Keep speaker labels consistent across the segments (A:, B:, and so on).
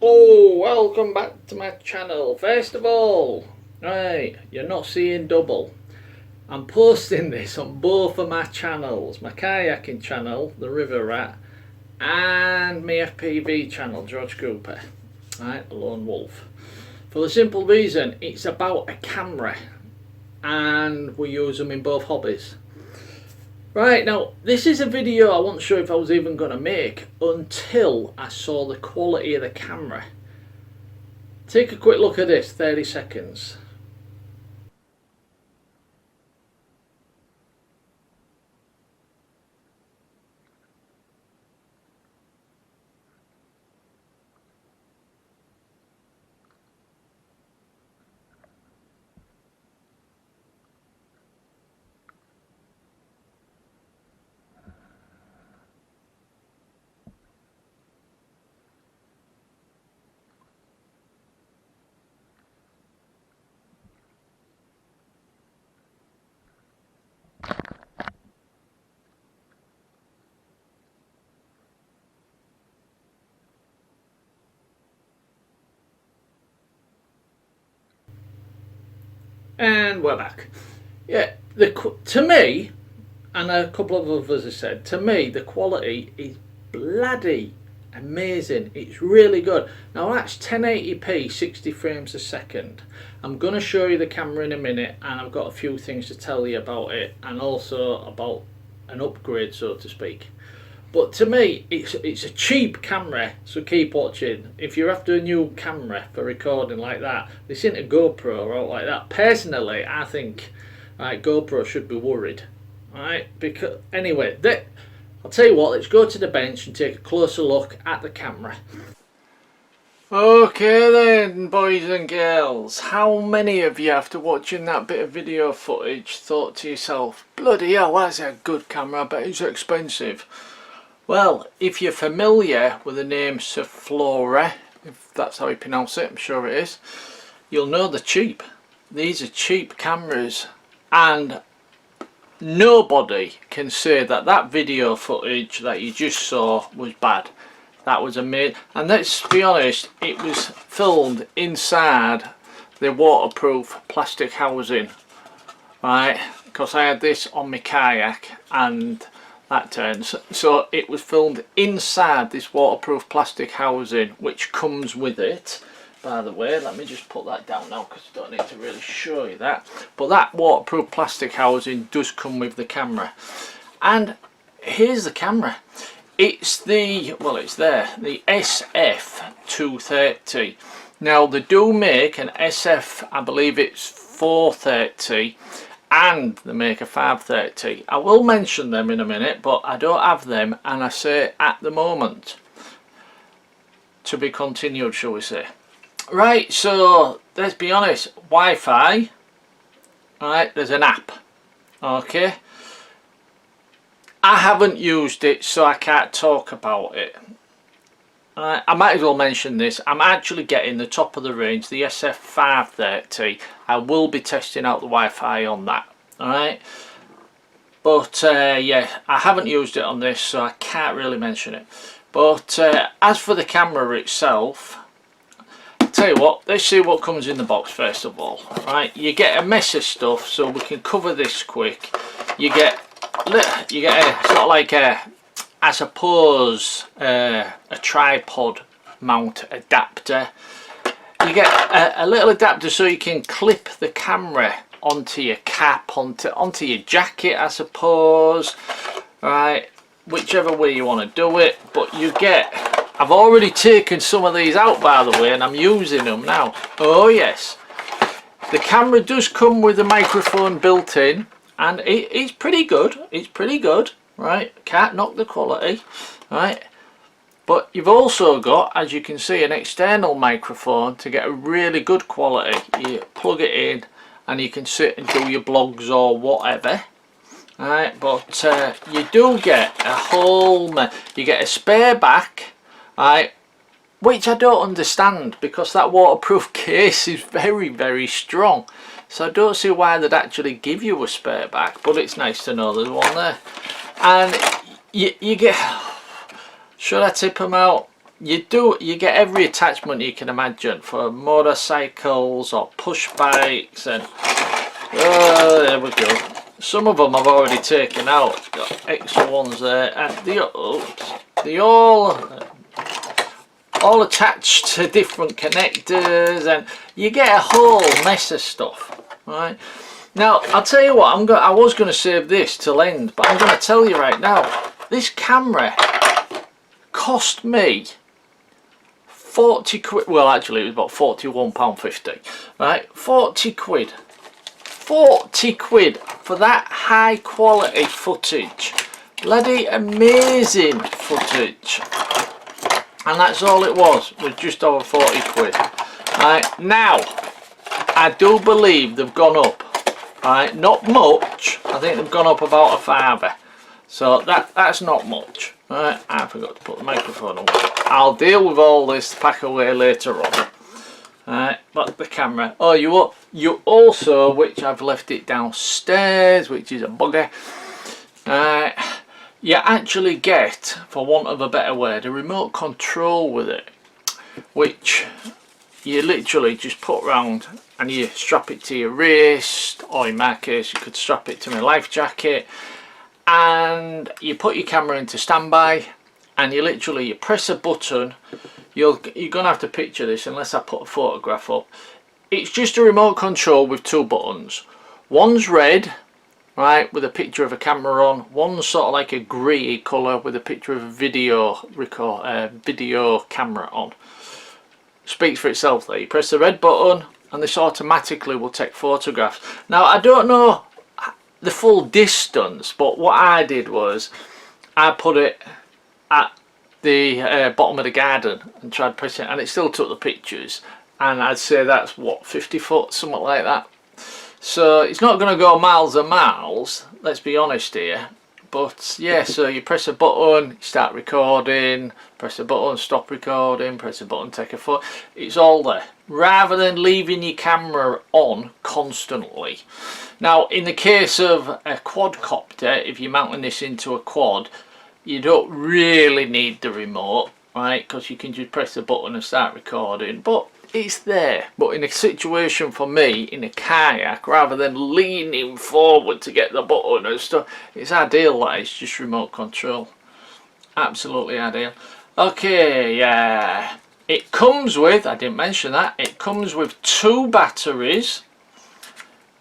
A: Oh, welcome back to my channel. First of all, right, you're not seeing double. I'm posting this on both of my channels, my kayaking channel, The River Rat, and my FPV channel, George Cooper, right, a lone wolf. For the simple reason, it's about a camera, and we use them in both hobbies. Right, now this is a video I wasn't sure if I was even going to make until I saw the quality of the camera. Take a quick look at this, 30 seconds. And we're back. Yeah, to me, and a couple of others have said, to me the quality is bloody amazing. It's really good. Now that's 1080p 60 frames a second. I'm going to show you the camera in a minute, and I've got a few things to tell you about it, and also about an upgrade, so to speak. But to me, it's a cheap camera, so keep watching. If you're after a new camera for recording like that, this isn't a GoPro or like that. Personally, I think GoPro should be worried. Right? Because anyway, I'll tell you what. Let's go to the bench and take a closer look at the camera. Okay then, boys and girls, how many of you after watching that bit of video footage thought to yourself, bloody hell, that's a good camera, I bet it's expensive? Well, if you're familiar with the name Surfola, if that's how you pronounce it, I'm sure it is, you'll know they're cheap. These are cheap cameras, and nobody can say that that video footage that you just saw was bad. That was amazing, and let's be honest, it was filmed inside the waterproof plastic housing, right? Because I had this on my kayak and that turns, so it was filmed inside this waterproof plastic housing which comes with it. By the way, let me just put that down now because I don't need to really show you that, but that waterproof plastic housing does come with the camera. And here's the camera. It's the, well, it's there, the SF230. Now they do make an SF, I believe it's 430, and they make a 530. I will mention them in a minute, but I don't have them, and I say at the moment. To be continued, shall we say. Right, so let's be honest, Wi-Fi, right, there's an app, okay. I haven't used it, so I can't talk about it. I might as well mention this. I'm actually getting the top of the range, the SF530. I will be testing out the Wi-Fi on that. Alright. But yeah, I haven't used it on this, so I can't really mention it. But as for the camera itself, I'll tell you what, let's see what comes in the box first of all. Right, you get a mess of stuff, so we can cover this quick. You get a sort of like a, I suppose, a tripod mount adapter. You get a little adapter so you can clip the camera onto your cap, onto your jacket, I suppose, right, whichever way you want to do it. But you get, I've already taken some of these out, by the way, and I'm using them now. Oh yes, the camera does come with a microphone built in, and it's pretty good. It's pretty good, right? Can't knock the quality, right? But you've also got, as you can see, an external microphone to get a really good quality. You plug it in and you can sit and do your blogs or whatever, right? But you do get a whole, you get a spare back, right? Which I don't understand, because that waterproof case is very, very strong. So I don't see why they'd actually give you a spare back, but it's nice to know there's one there. And you get, should I tip them out? you get every attachment you can imagine for motorcycles or push bikes, and there we go. Some of them I've already taken out. It's got extra ones there, and they all attached to different connectors, and you get a whole mess of stuff. Right now, I'll tell you what, I was going to save this till end, but I'm going to tell you right now, this camera cost me 40 quid. Well, actually it was about £41.50. Right, 40 quid. 40 quid for that high quality footage. Bloody amazing footage. And that's all it was just over 40 quid. Right, now, I do believe they've gone up. Right, not much. I think they've gone up about a £5. So that's not much. Right, I forgot to put the microphone on. I'll deal with all this pack away later on. Right, but the camera. Oh, you also, which I've left it downstairs, which is a bugger. You actually get, for want of a better word, a remote control with it, which you literally just put round and you strap it to your wrist, or in my case you could strap it to my life jacket, and you put your camera into standby, and you press a button. You're gonna have to picture this unless I put a photograph up. It's just a remote control with two buttons. One's red, right, with a picture of a camera on. One's sort of like a grey colour with a picture of a video camera on. Speaks for itself there. You press the red button and this automatically will take photographs. Now, I don't know the full distance, but what I did was I put it at the bottom of the garden and tried pressing it, and it still took the pictures, and I'd say that's what, 50 foot, something like that. So it's not going to go miles and miles, let's be honest here. But yeah, so you press a button, start recording, press a button, stop recording, press a button, take a photo. It's all there, rather than leaving your camera on constantly. Now, in the case of a quadcopter, if you're mounting this into a quad, you don't really need the remote, right? Because you can just press the button and start recording. But it's there. But in a situation for me, in a kayak, rather than leaning forward to get the button and stuff, it's ideal that it's just remote control. Absolutely ideal. Okay, yeah. It comes with, I didn't mention that, it comes with two batteries.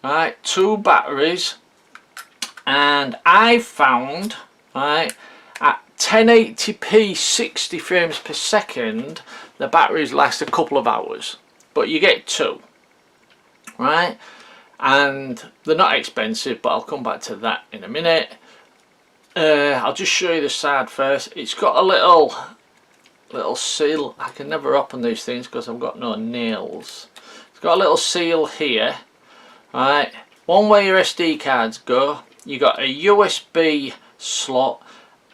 A: Right, two batteries. And I found, right, at 1080p 60 frames per second, the batteries last a couple of hours, but you get two, right? And they're not expensive, but I'll come back to that in a minute. I'll just show you the side first. It's got a little seal. I can never open these things because I've got no nails. It's got a little seal here, right? One where your SD cards go. You got a USB slot,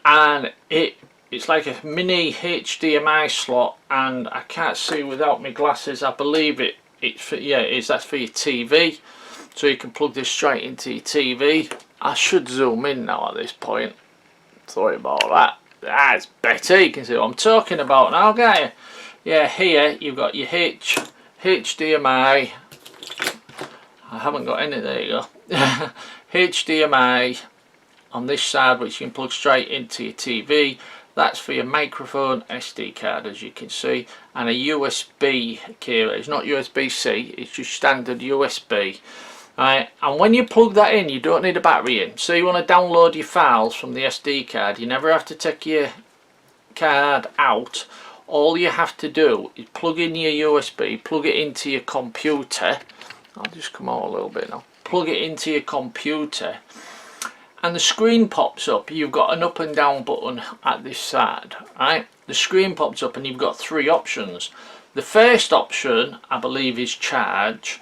A: and it's like a mini HDMI slot, and I can't see without my glasses. I believe it's for, yeah, it is, that's for your TV, so you can plug this straight into your TV. I should zoom in now at this point. Sorry about that. That's better. You can see what I'm talking about now, can't you? Yeah, here you've got your HDMI. I haven't got any. There you go. HDMI on this side, which you can plug straight into your TV. That's for your microphone, SD card, as you can see, and a USB cable. It's not USB-C, it's just standard USB. Right, and when you plug that in, you don't need a battery in. So you want to download your files from the SD card, you never have to take your card out. All you have to do is plug in your USB, plug it into your computer. I'll just come out a little bit now. Plug it into your computer, and the screen pops up. You've got an up and down button at this side, right? The screen pops up and you've got three options. The first option, I believe, is charge.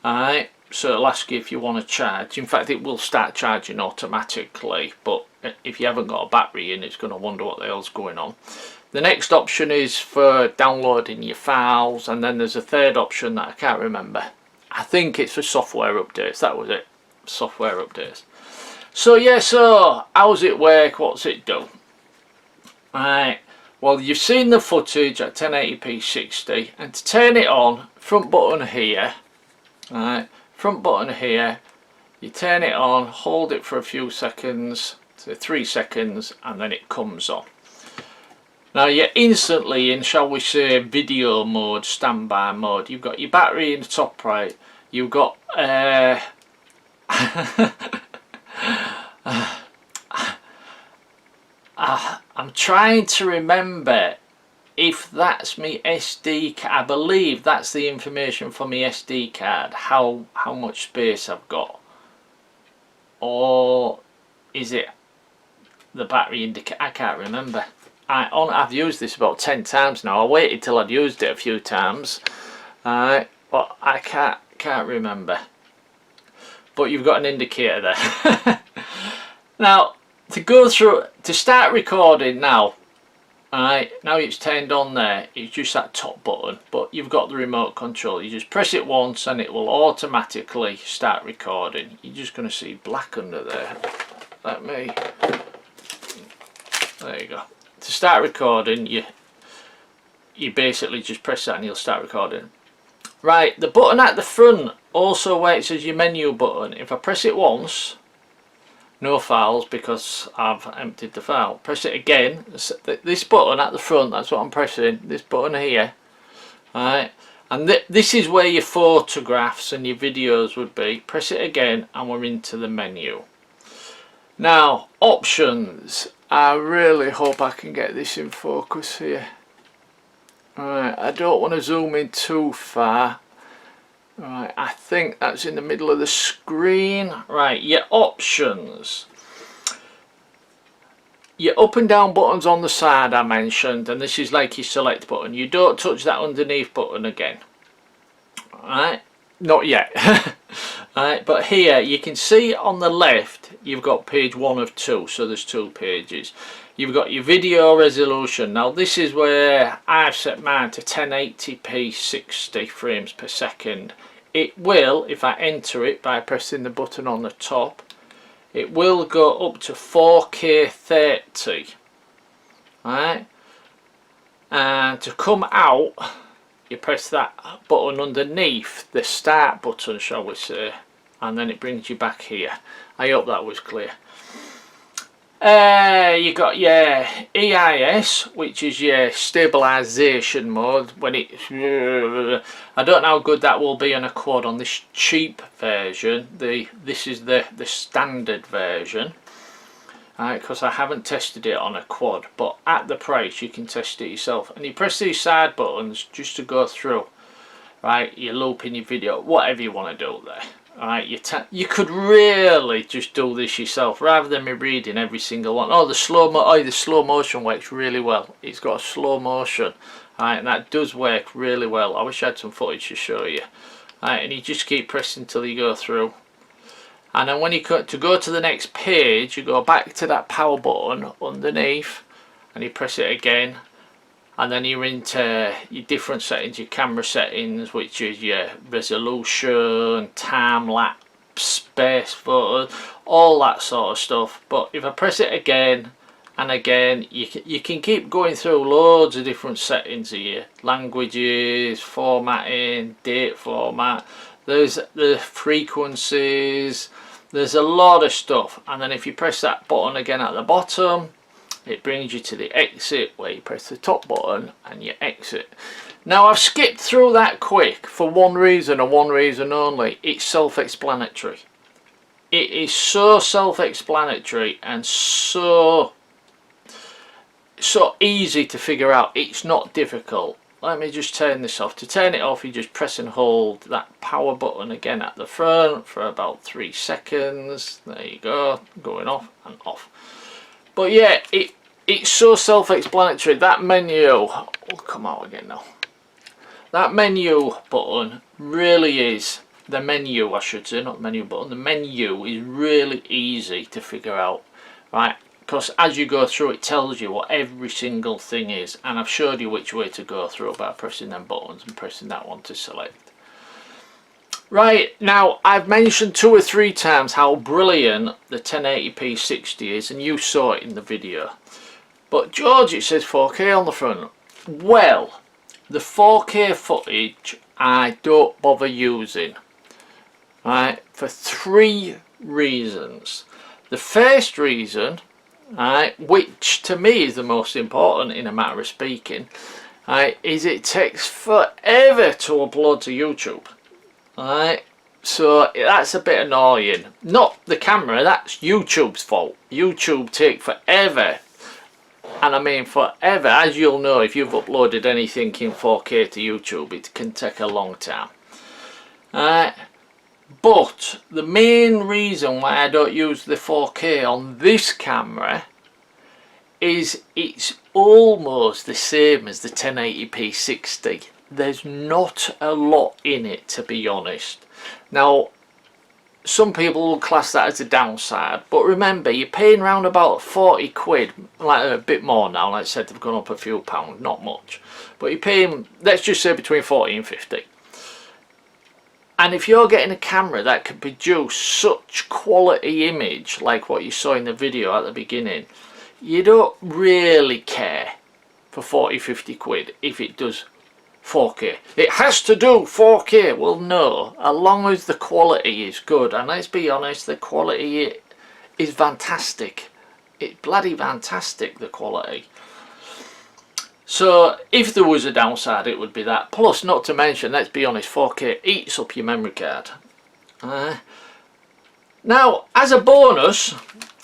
A: Alright, so it'll ask you if you want to charge. In fact, it will start charging automatically, but if you haven't got a battery in, it's going to wonder what the hell's going on. The next option is for downloading your files, and then there's a third option that I can't remember. I think it's for software updates. That was it, software updates. So yeah, so how's it work? What's it do? Right, Well, you've seen the footage at 1080p 60, and to turn it on, front button here, right, front button here, you turn it on, hold it for a few seconds, say 3 seconds, and then it comes on. Now you're instantly in, shall we say, video mode, standby mode. You've got your battery in the top right, you've got I'm trying to remember if that's my SD card. I believe that's the information for my SD card, how much space I've got. Or is it the battery indicator? I can't remember. I've used this about 10 times now. I waited till I'd used it a few times, but I can't remember. But you've got an indicator there. Now, to start recording now, alright, now it's turned on there, it's just that top button, but you've got the remote control. You just press it once and it will automatically start recording. You're just going to see black under there. There you go. To start recording, you basically just press that and you'll start recording. Right, the button at the front also works as your menu button. If I press it once, no files because I've emptied the file. Press it again. This button at the front, that's what I'm pressing. This button here. Alright, and this is where your photographs and your videos would be. Press it again and we're into the menu. Now, options. I really hope I can get this in focus here. Alright, I don't want to zoom in too far. Right, I think that's in the middle of the screen. Right, your options. Your up and down buttons on the side I mentioned, and this is like your select button. You don't touch that underneath button again. Alright, not yet. Alright, but here you can see on the left you've got page 1 of 2, so there's 2 pages. You've got your video resolution. Now this is where I've set mine to 1080p 60 frames per second. It will, if I enter it by pressing the button on the top, it will go up to 4K 30. Alright, and to come out you press that button underneath, the start button shall we say, and then it brings you back here. I hope that was clear. You got your EIS, which is your stabilization mode. When it, I don't know how good that will be on a quad on this cheap version. This is the standard version, because I haven't tested it on a quad. But at the price, you can test it yourself. And you press these side buttons just to go through. Right, you're looping your video, whatever you want to do there. Alright, you could really just do this yourself rather than me reading every single one. Oh, the slow motion works really well. It's got a slow motion. Alright, and that does work really well. I wish I had some footage to show you. Alright, and you just keep pressing until you go through. And then when you go to the next page, you go back to that power button underneath and you press it again. And then you're into your different settings, your camera settings, which is your resolution, time lapse, space photos, all that sort of stuff. But if I press it again and again, you can keep going through loads of different settings here. Languages, formatting, date format, there's the frequencies, there's a lot of stuff. And then if you press that button again at the bottom, it brings you to the exit where you press the top button and you exit. Now I've skipped through that quick for one reason and one reason only. It's self-explanatory. It is so self-explanatory and so easy to figure out. It's not difficult. Let me just turn this off. To turn it off, you just press and hold that power button again at the front for about 3 seconds. There you go, going off and off. But yeah, it's so self-explanatory. That menu will come out again now. That menu button really is, the menu I should say, not menu button, the menu is really easy to figure out, right? Because as you go through it tells you what every single thing is, and I've showed you which way to go through by pressing them buttons and pressing that one to select. Right, now I've mentioned 2 or 3 times how brilliant the 1080p 60 is, and you saw it in the video. But George, it says 4K on the front. Well, the 4K footage I don't bother using, right, for 3 reasons. The first reason, right, which to me is the most important in a matter of speaking, right, is it takes forever to upload to YouTube. Right, so that's a bit annoying. Not the camera, that's YouTube's fault. YouTube take forever. And I mean forever, as you'll know if you've uploaded anything in 4K to YouTube, it can take a long time. But the main reason why I don't use the 4K on this camera is it's almost the same as the 1080p 60. There's not a lot in it, to be honest. Now, some people will class that as a downside, but remember, you're paying around about 40 quid, like a bit more now. Like I said, they've gone up a few pounds, not much, but you're paying, let's just say, between 40 and 50. And if you're getting a camera that can produce such quality image like what you saw in the video at the beginning, you don't really care for 40-50 quid if it does 4K. It has to do 4K. Well, no, as long as the quality is good, and let's be honest, the quality is fantastic. It's bloody fantastic, the quality. So if there was a downside, it would be that. Plus, not to mention, let's be honest, 4K eats up your memory card. Now, as a bonus,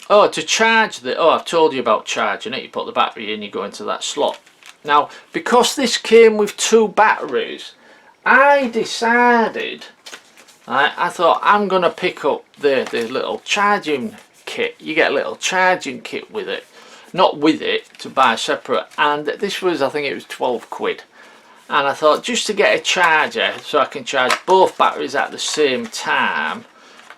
A: to charge I've told you about charging it. You put the battery in, you go into that slot. Now, because this came with 2 batteries, I decided, I thought I'm going to pick up the little charging kit. You get a little charging kit with it. Not with it, to buy separate. And this was, I think it was 12 quid. And I thought, just to get a charger so I can charge both batteries at the same time.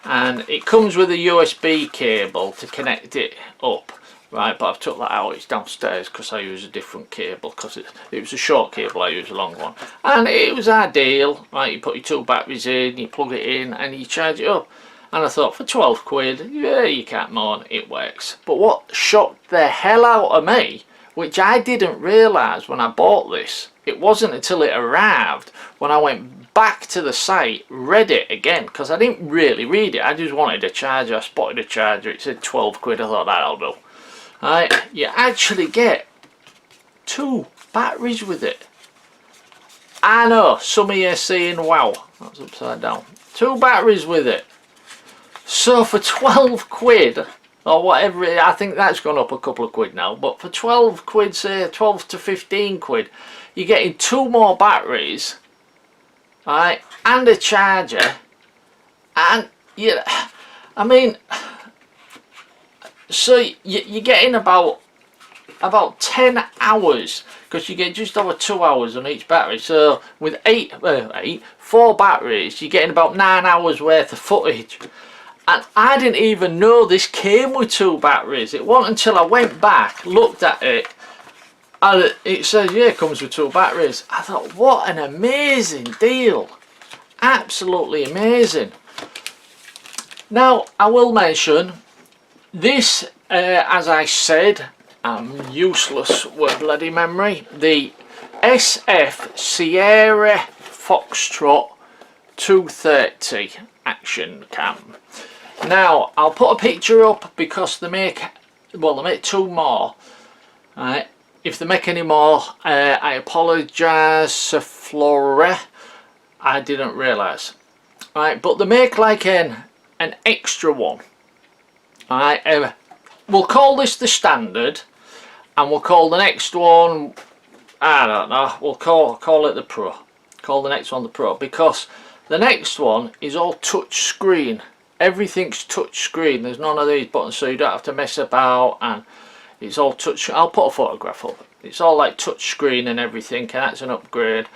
A: And it comes with a USB cable to connect it up. Right, but I've took that out, it's downstairs because I use a different cable, because it was a short cable, I use a long one. And it was ideal, right, you put your 2 batteries in, you plug it in and you charge it up. And I thought, for 12 quid, yeah, you can't moan, it works. But what shocked the hell out of me, which I didn't realise when I bought this, it wasn't until it arrived when I went back to the site, read it again, because I didn't really read it, I just wanted a charger. I spotted a charger, it said 12 quid, I thought that'll do. Right, you actually get 2 batteries with it. I know, some of you are saying, wow, that's upside down. 2 batteries with it. So for 12 quid, or whatever, I think that's gone up a couple of quid now, but for 12 quid, say 12 to 15 quid, you're getting 2 more batteries, right, and a charger, and, yeah, I mean, so you're getting about 10 hours, because you get just over 2 hours on each battery. So with 4 batteries, you're getting about 9 hours worth of footage. And I didn't even know this came with 2 batteries. It wasn't until I went back, looked at it, and it says, yeah, it comes with 2 batteries. I thought, what an amazing deal. Absolutely amazing. Now, I will mention, this, as I said, I'm useless with bloody memory, the SF Sierra Foxtrot 230 action cam. Now, I'll put a picture up because they make 2 more. Right. If they make any more, I apologise, Surfola, I didn't realise. Right, but they make like an extra one. Alright, we'll call this the standard, and we'll call the next one, I don't know, we'll call it the Pro. Call the next one the Pro, because the next one is all touch screen. Everything's touch screen. There's none of these buttons, so you don't have to mess about, and it's all touch. I'll put a photograph up. It's all like touch screen and everything, and that's an upgrade.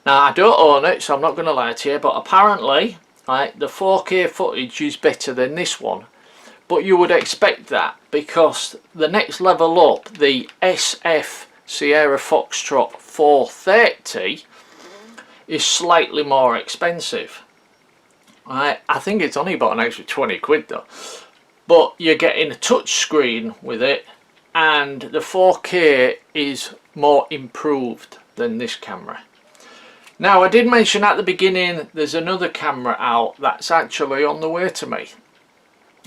A: Now, I don't own it, so I'm not going to lie to you, but apparently, right, the 4K footage is better than this one. But you would expect that, because the next level up, the SF Sierra Foxtrot 430, is slightly more expensive. Right, I think it's only about an extra 20 quid though. But you're getting a touch screen with it, and the 4K is more improved than this camera. Now, I did mention at the beginning there's another camera out that's actually on the way to me.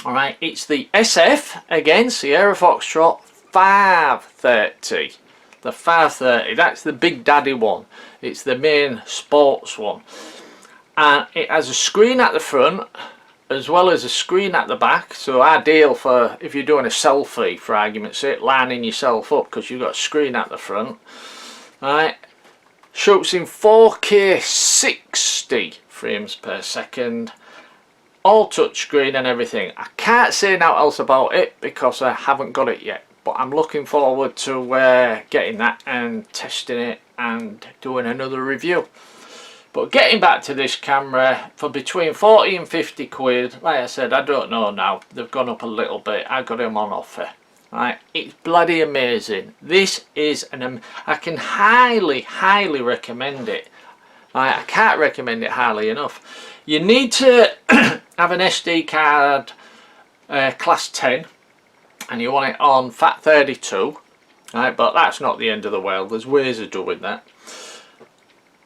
A: Alright, it's the SF, again, Sierra Foxtrot 530. The 530, that's the big daddy one. It's the main sports one. And it has a screen at the front as well as a screen at the back, so ideal for if you're doing a selfie, for argument's sake, lining yourself up, because you've got a screen at the front. Right, shoots in 4K 60 frames per second, all touchscreen and everything. I can't say now else about it because I haven't got it yet, but I'm looking forward to getting that and testing it and doing another review. But getting back to this camera, for between 40 and 50 quid, like I said, I don't know now, they've gone up a little bit, I got them on offer. Right, it's bloody amazing. This is I can highly recommend it. Right, I can't recommend it highly enough. You need to have an SD card class 10, and you want it on FAT32. Right, but that's not the end of the world, there's ways of doing that.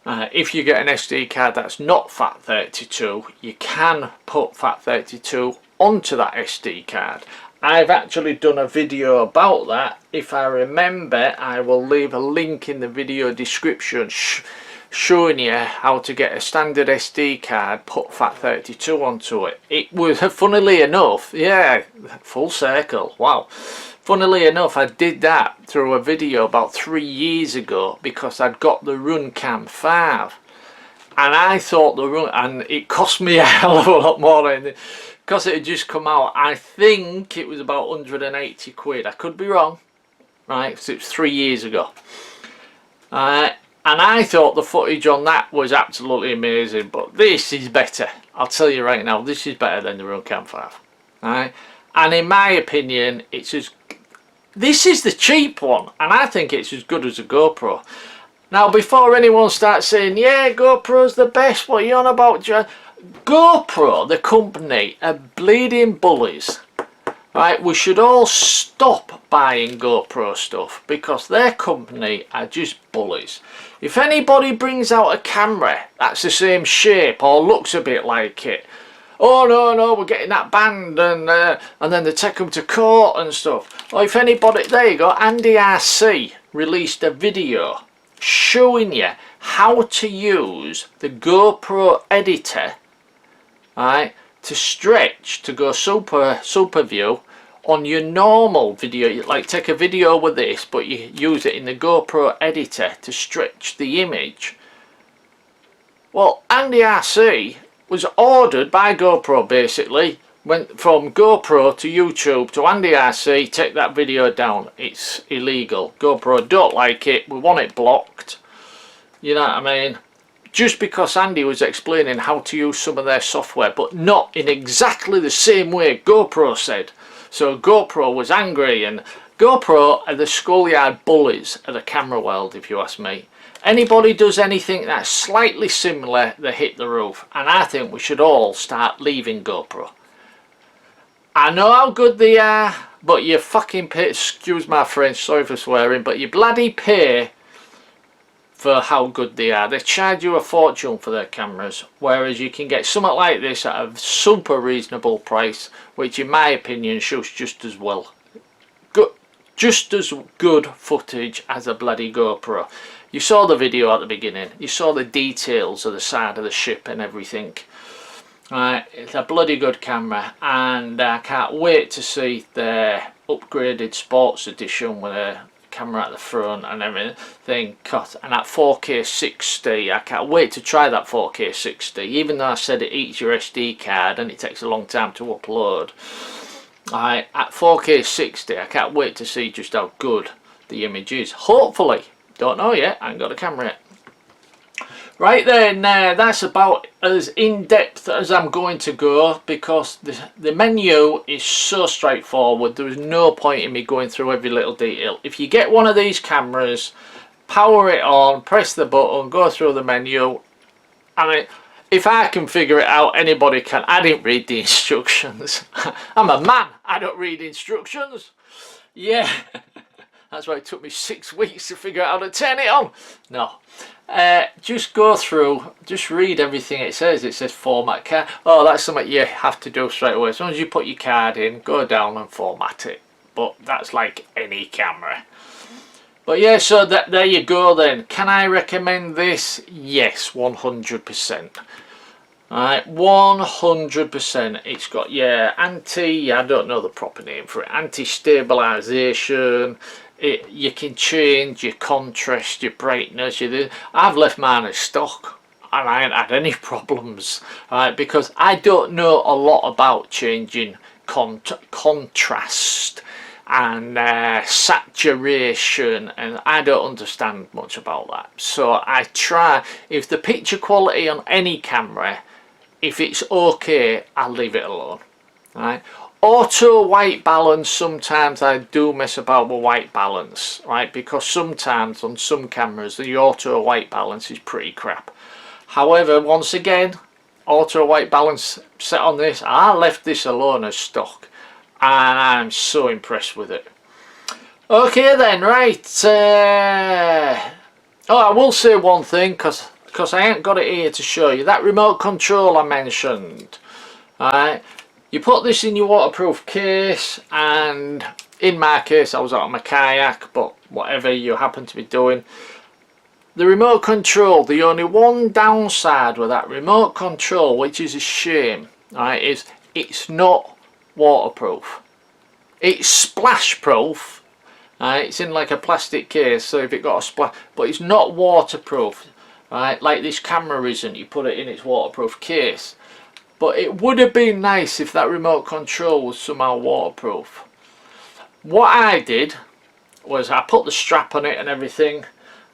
A: If you get an SD card that's not FAT32, you can put FAT32 onto that SD card. I've actually done a video about that. If I remember, I will leave a link in the video description showing you how to get a standard SD card, put FAT32 onto it. It was, funnily enough, yeah, full circle, wow. Funnily enough, I did that through a video about 3 years ago because I'd got the Runcam 5. And I thought and it cost me a hell of a lot more than because it had just come out. I think it was about 180 quid. I could be wrong, right? Because it was 3 years ago. And I thought the footage on that was absolutely amazing, but this is better. I'll tell you right now, this is better than the Runcam 5. Right? And in my opinion, this is the cheap one, and I think it's as good as a GoPro. Now, before anyone starts saying, yeah, GoPro's the best, what are you on about, John? GoPro, the company, are bleeding bullies. Right, we should all stop buying GoPro stuff because their company are just bullies. If anybody brings out a camera that's the same shape or looks a bit like it, oh no, we're getting that banned, and then they take them to court and stuff. Or if anybody, there you go, Andy RC released a video showing you how to use the GoPro editor, right, to stretch, to go super view on your normal video. Like take a video with this, but you use it in the GoPro editor to stretch the image. Well, Andy RC was ordered by GoPro, basically went from GoPro to YouTube to Andy RC, take that video down, it's illegal. GoPro don't like it, we want it blocked. You know what I mean? Just because Andy was explaining how to use some of their software, but not in exactly the same way GoPro said. So GoPro was angry, and GoPro are the schoolyard bullies of the camera world, if you ask me. Anybody does anything that's slightly similar, they hit the roof. And I think we should all start leaving GoPro. I know how good they are, but you fucking pay, excuse my French, sorry for swearing, but you bloody pay for how good they are. They charge you a fortune for their cameras, whereas you can get something like this at a super reasonable price, which in my opinion shoots just as well. Just as good footage as a bloody GoPro. You saw the video at the beginning, you saw the details of the side of the ship and everything. It's a bloody good camera, and I can't wait to see their upgraded sports edition with a camera at the front and everything cut, and at 4K 60. I can't wait to try that 4K 60, even though I said it eats your SD card and it takes a long time to upload. At 4K 60, I can't wait to see just how good the image is. Hopefully, don't know yet, I ain't got a camera yet. Right then, that's about as in-depth as I'm going to go, because the menu is so straightforward. There is no point in me going through every little detail. If you get one of these cameras, power it on, press the button, go through the menu. I mean, if I can figure it out, anybody can. I didn't read the instructions. I'm a man, I don't read instructions. Yeah, that's why it took me 6 weeks to figure out how to turn it on. No, just go through, just read everything it says. It says format card. Oh, that's something you have to do straight away. As soon as you put your card in, go down and format it. But that's like any camera. But yeah, so there you go then. Can I recommend this? Yes, 100%. Alright, 100%. It's got, yeah, I don't know the proper name for it, anti-stabilisation. You can change your contrast, your brightness. I've left mine as stock and I ain't had any problems, right? Because I don't know a lot about changing contrast and saturation, and I don't understand much about that. So I try, if the picture quality on any camera, if it's okay, I'll leave it alone. Right? Auto white balance, sometimes I do mess about with white balance, right? Because sometimes on some cameras the auto white balance is pretty crap. However, once again, auto white balance set on this, I left this alone as stock, and I'm so impressed with it. Okay then, right. Oh, I will say one thing, because I ain't got it here to show you. That remote control I mentioned. Alright, you put this in your waterproof case, and in my case I was out on my kayak, but whatever you happen to be doing. The remote control, the only one downside with that remote control, which is a shame, right, is it's not waterproof. It's splash proof. It's in like a plastic case, so if it got a splash, but it's not waterproof. Right, like this camera isn't. You put it in its waterproof case. But it would have been nice if that remote control was somehow waterproof. What I did was I put the strap on it and everything,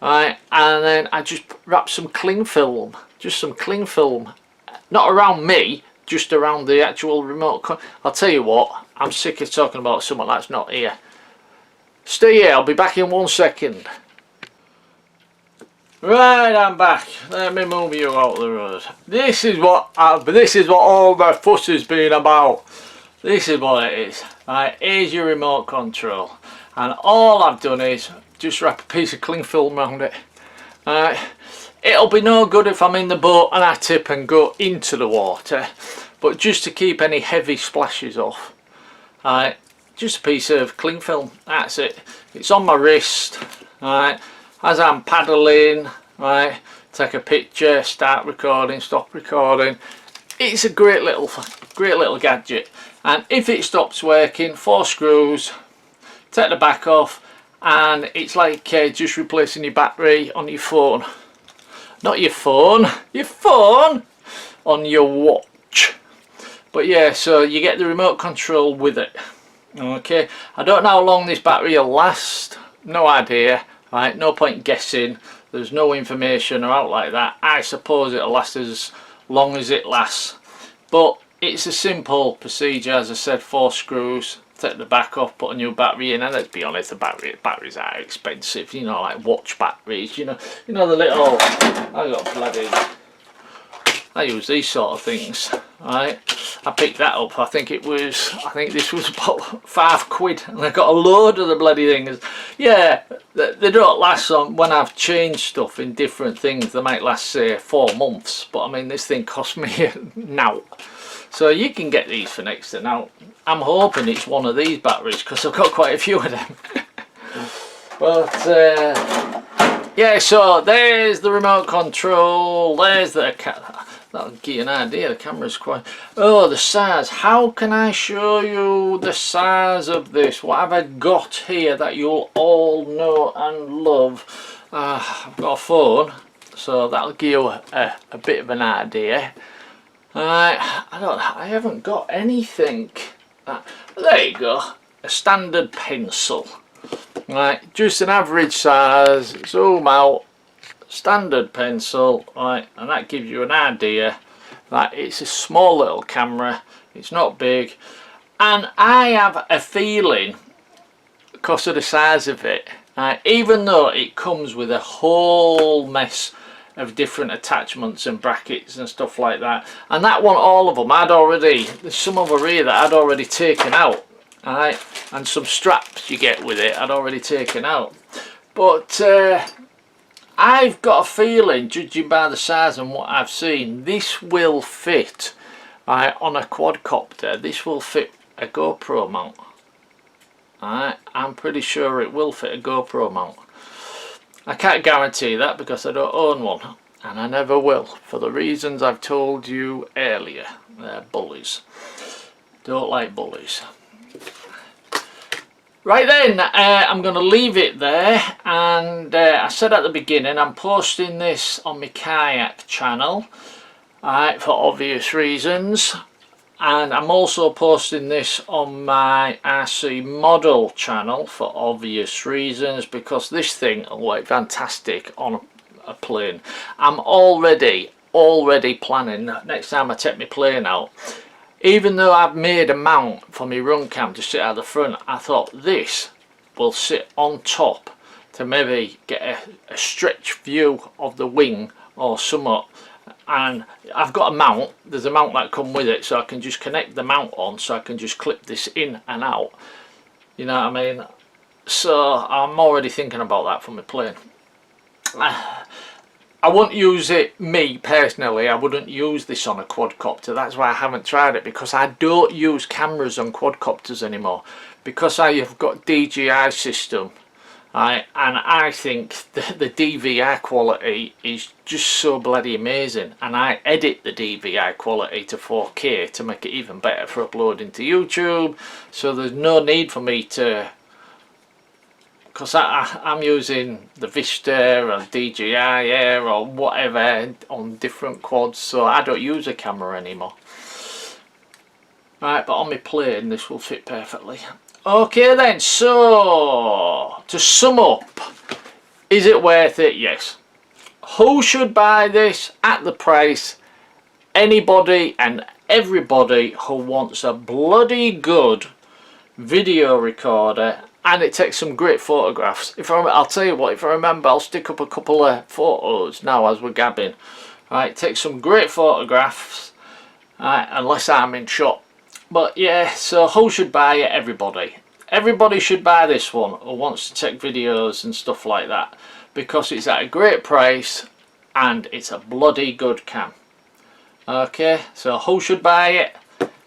A: right, and then I just wrapped some cling film, just some cling film, not around me, just around the actual remote. I'll tell you what, I'm sick of talking about something that's not here. Stay here, I'll be back in 1 second. Right, I'm back. Let me move you out of the road. This is what all the fuss has been about. This is what it is. Right, here's your remote control, and all I've done is just wrap a piece of cling film around it. Right, it'll be no good if I'm in the boat and I tip and go into the water, but just to keep any heavy splashes off. Right, just a piece of cling film. That's it. It's on my wrist. Right. As I'm paddling, right, take a picture, start recording, stop recording. It's a great little gadget. And if it stops working, 4 screws, take the back off, and it's like just replacing your battery on your phone. Not your phone, on your watch. But yeah, so you get the remote control with it. Okay, I don't know how long this battery will last, no idea. Right, no point guessing, there's no information or out like that. I suppose it'll last as long as it lasts, but it's a simple procedure. As I said, 4 screws, take the back off, put a new battery in, and let's be honest, the batteries are expensive, you know, like watch batteries, you know the little, I use these sort of things, right? I picked that up, I think this was about £5, and I got a load of the bloody things. Yeah, they don't last on. When I've changed stuff in different things, they might last, say, 4 months, but I mean, this thing cost me now. So you can get these for next to now. I'm hoping it's one of these batteries, because I've got quite a few of them. But yeah, so there's the remote control, there's the that'll give you an idea. The camera's quite, oh, the size. How can I show you the size of this? What have I got here that you'll all know and love? I've got a phone, so that'll give you a bit of an idea. I haven't got anything. There you go, a standard pencil. Right, just an average size. Zoom out. Standard pencil, right, and that gives you an idea that it's a small little camera, it's not big, and I have a feeling, because of the size of it, even though it comes with a whole mess of different attachments and brackets and stuff like that, and that one, all of them, there's some over here that I'd already taken out, Alright, and some straps you get with it I'd already taken out. But I've got a feeling, judging by the size and what I've seen, this will fit on a quadcopter. This will fit a GoPro mount. Alright, I'm pretty sure it will fit a GoPro mount. I can't guarantee that because I don't own one, and I never will, for the reasons I've told you earlier. They're bullies. Don't like bullies. Right then, I'm going to leave it there, and I said at the beginning I'm posting this on my kayak channel, for obvious reasons, and I'm also posting this on my RC model channel for obvious reasons, because this thing will work fantastic on a plane. I'm already planning that next time I take my plane out, even though I've made a mount for my run cam to sit at the front, I thought this will sit on top to maybe get a stretch view of the wing or somewhat. And I've got a mount, there's a mount that come with it, so I can just connect the mount on, so I can just clip this in and out, you know what I mean? So I'm already thinking about that for my plane. I wouldn't use it, me personally, I wouldn't use this on a quadcopter. That's why I haven't tried it, because I don't use cameras on quadcopters anymore, because I have got DJI system, and I think the DVI quality is just so bloody amazing, and I edit the DVI quality to 4K to make it even better for uploading to YouTube, so there's no need for me to, because I'm using the Vista or DJI Air or whatever on different quads, so I don't use a camera anymore. Right, but on my plane this will fit perfectly. Okay then, so to sum up, is it worth it? Yes. Who should buy this at the price? Anybody and everybody who wants a bloody good video recorder, and it takes some great photographs. I'll tell you what, if I remember, I'll stick up a couple of photos now as we're gabbing. Right, take some great photographs, right, unless I'm in shot. But yeah, so who should buy it? Everybody. Everybody should buy this one who wants to take videos and stuff like that, because it's at a great price and it's a bloody good cam. Okay, so who should buy it?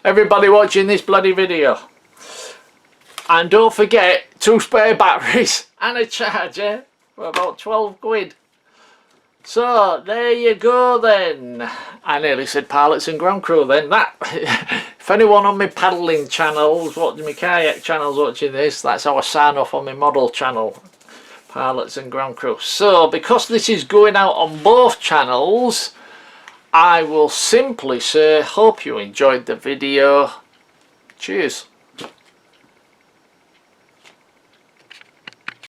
A: Everybody watching this bloody video. And don't forget 2 spare batteries and a charger for about 12 quid. So there you go then. I nearly said pilots and ground crew then. That, if anyone on my paddling channels, watching my kayak channels watching this, that's how I sign off on my model channel. Pilots and ground crew. So because this is going out on both channels, I will simply say hope you enjoyed the video. Cheers.